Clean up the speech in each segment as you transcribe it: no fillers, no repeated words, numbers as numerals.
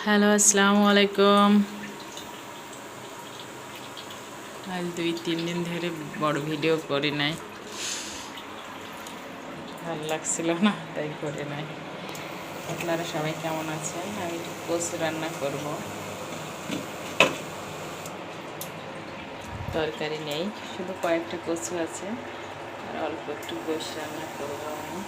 Hello, আসসালামু আলাইকুম। আজ 2-3 দিন ধরে বড় ভিডিও করি নাই, ভালো লাগছিল না তাই করে নাই। আপনারা সবাই কেমন আছেন? আমি একটু কচু রান্না করব, তরকারি নেই, শুধু কয়েকটা কচু আছে আর অল্প একটু গোশ রান্না করব। আমি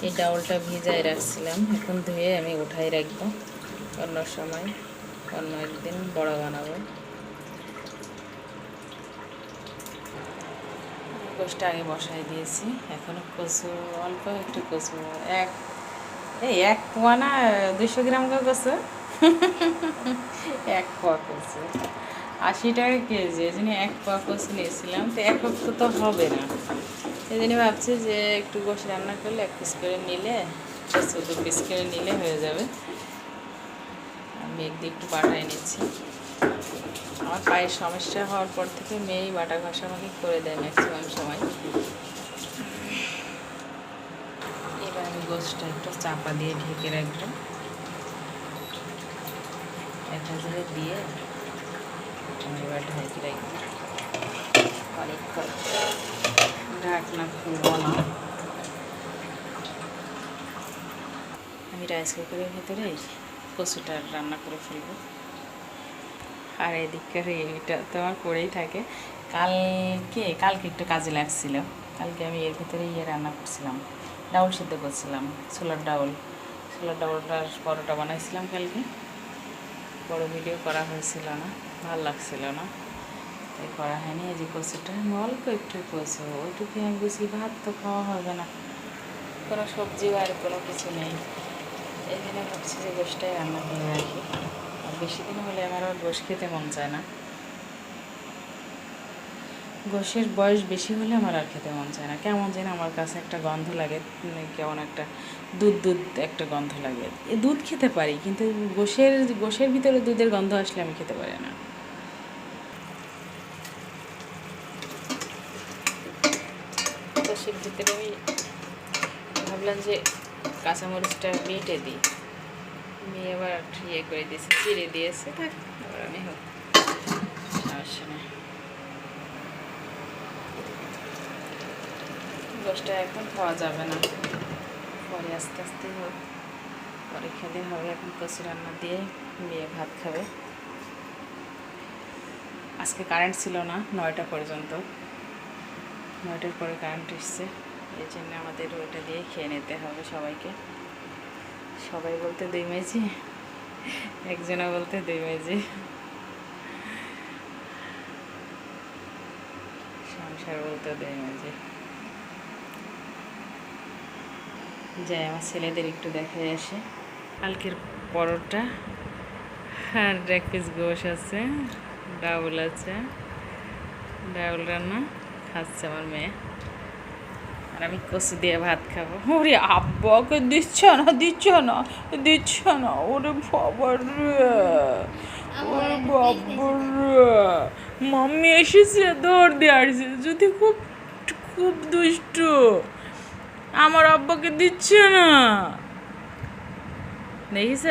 এই ডাউলটা ভিজায় রাখছিলাম, এখন ধুয়ে আমি উঠাই রাখবো, অন্য সময় অন্য একদিন বড় বানাবো। গোশটা আগে বসাই দিয়েছি, এখনও কচু অল্প একটু কচু, এক পোয়া না 200 গ্রাম কচু, 1 পোয়া কচু 80 টাকা কেজি। এই জন্য 1 পোয়া কচু নিয়েছিলাম, তো এক হপ্তাহ তো হবে না, এই জন্য ভাবছি যে একটু গোশ রান্না করলে 1 পিস করে নিলে, কচু 2 পিস করে নিলে হয়ে যাবে। আমি একটু বাটাই নিচ্ছি। আমার পায়ের সমস্যা হওয়ার পর থেকে মেয়েই বাটা ঘষামাখি করে দেয় ম্যাক্সিমাম সময়। এবার আমি গোশটা একটু চাপা দিয়ে ঢেকে রাখবো, 1 হাজারে দিয়ে আমি এবার ঢেকে রাখবো অনেকক্ষণ। ঢাকনা খুলবো না, আমি রাইস কুকারের ভেতরে কচুটা রান্না করে ফেলবো। আর এদিককার এটা তো আমার পড়েই থাকে। কালকে একটু কাজে লাগছিল, কালকে আমি এর ভেতরে রান্না করছিলাম, ডাউল সিদ্ধ করছিলাম, ছোলার ডাউলটার পরোটা বানাইছিলাম কালকে। বড় ভিডিও করা হয়েছিল না, ভালো লাগছিল না তাই করা হয়নি। এই যে কচুটা আমি অল্প একটু কচু, ওইটুকু আমি বুঝি ভাত তো খাওয়া হবে না, কোনো সবজি আর কোনো কিছু নেই, এই জন্য ভাবছি যে গোশটাই রান্না করে রাখি। আর বেশি দিন হলে আমার আর গোশ খেতে মন চায় না, গোশের বয়স বেশি হলে আমার আর খেতে মন চায় না, কেমন যেন আমার কাছে একটা গন্ধ লাগে, কেমন একটা দুধ একটা গন্ধ লাগে। দুধ খেতে পারি, কিন্তু গোশের ভিতরে দুধের গন্ধ আসলে আমি খেতে পারি না। গোশের ভিতরে আমি ভাবলাম যে কাঁচামরিচটা বেটে দিই, আমি আবার করে দিয়েছি, চিড়ে দিয়েছে, আবার আমি হোক সমস্যা নেই। গোশটা এখন খাওয়া যাবে না, পরে আস্তে আস্তে হোক, পরে খেলে হবে। এখন কচু রান্না দিয়ে মেয়ে ভাত খাবে। আজকে কারেন্ট ছিল না 9টা পর্যন্ত, 9টার পরে কারেন্ট এসছে, এই জন্য আমাদের ওইটা দিয়ে খেয়ে নিতে হবে সবাইকে। সবাই বলতে 2 মেজি, একজনা বলতে 2 মেজি, সংসার বলতে 2 মেজি। যাই আমার ছেলেদের একটু দেখাই আসে। কালকের পরোটা আর 1 পিস গোশ আছে, ডাউল আছে, ডাউল রান্না খাচ্ছে আমার মেয়ে, আর আমি কচু দিয়ে ভাত খাবো। ওরে আব্বাকে দিচ্ছে না, ওরে বাবার রে, ওরে বাবার রে, মাম্মি এসেছে, দৌড় দিয়ে আসছে, যদি খুব খুব দুষ্টু, আমার আব্বাকে দিচ্ছে না। দেখিস,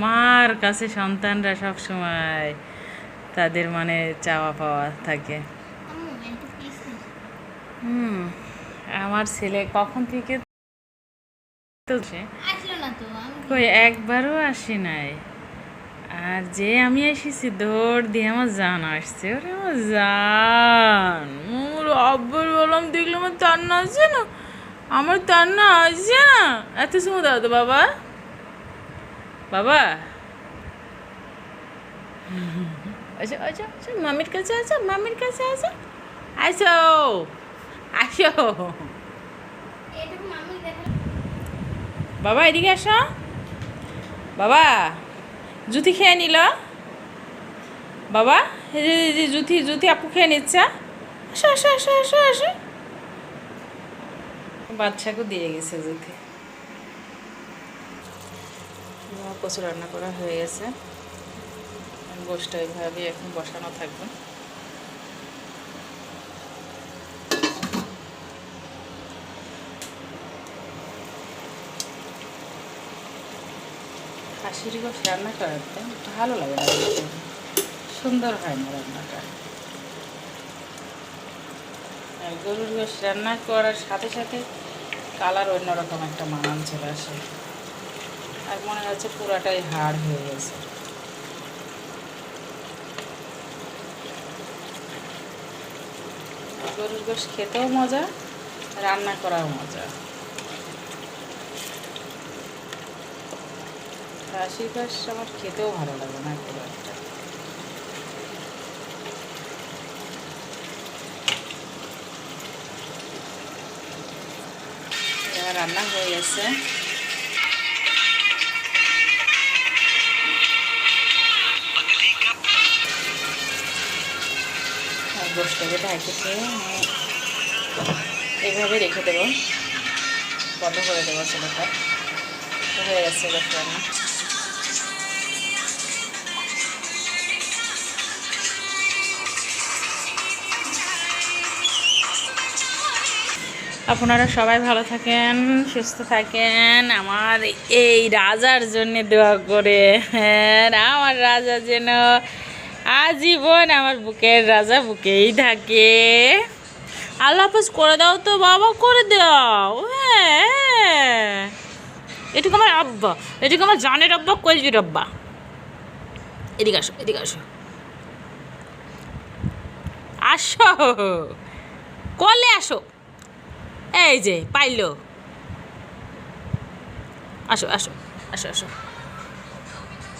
মার কাছে সন্তানরা সব সময় তাদের মানে চাওয়া পাওয়া থাকে। আমার ছেলে কখন থেকে কই একবারও আসি নাই, আর যে আমি এসেছি দৌড় দিয়ে আমার জান আসছে, ওরে আমার জান, মোর আব্বার বললাম দেখলে আমার তান্না আসছে না, আমার তান্না আসছে না, এত সময় দাও তো বাবা, বাবা আচ্ছা আচ্ছা আচ্ছা, মামির কাছে আসো, মামির কাছে আসো, আসো আসো বাবা, এদিকে আসো বাবা, জুতি খেয়ে নিল বাবা, এই যে জুতি আপু খেয়ে নিচ্ছে, আসো আসো আসো আসো আসো, বাচ্চাকে দিয়ে গেছে জুতি। কচু রান্না করা হয়ে গেছে, গোশটা এইভাবে এখন বসানো থাকবে। খাসির গোশ রান্না করতে ভালো লাগে না, সুন্দর হয় না রান্নাটা। আর গরুর গোশ রান্না করার সাথে সাথে কালার অন্যরকম একটা মানান চলে আসে, আর মনে হচ্ছে পুরাটাই হাড় হয়ে গেছে। গরুর গোশ খেতেও মজা, রান্না করাও মজা। খাসির গোশ আমার খেতেও ভালো লাগে না খুব একটা। রান্না হয়ে গেছে, গোশটাকে ঢাকিয়ে এইভাবে রেখে দেবো, বন্ধ করে দেবো চুলাটা। হয়ে গেছে গোশ রান্না। আপনারা সবাই ভালো থাকেন, সুস্থ থাকেন, আমার এই রাজার জন্য দোয়া করে। হ্যাঁ, আমার রাজা যেন আজীবন আমার বুকের রাজা বুকেই থাকে। আল্লাহ হাফেজ করে দাও তো বাবা, করে দাও। হ্যাঁ, এটুকু আমার আব্বা, এটুকু আমার জানের আব্বা, কলজির আব্বা। এদিকে আসো, এদিকে আসো, আসো, কলে আসো। এই যে পাইলো, আসো আসো আসো আসো।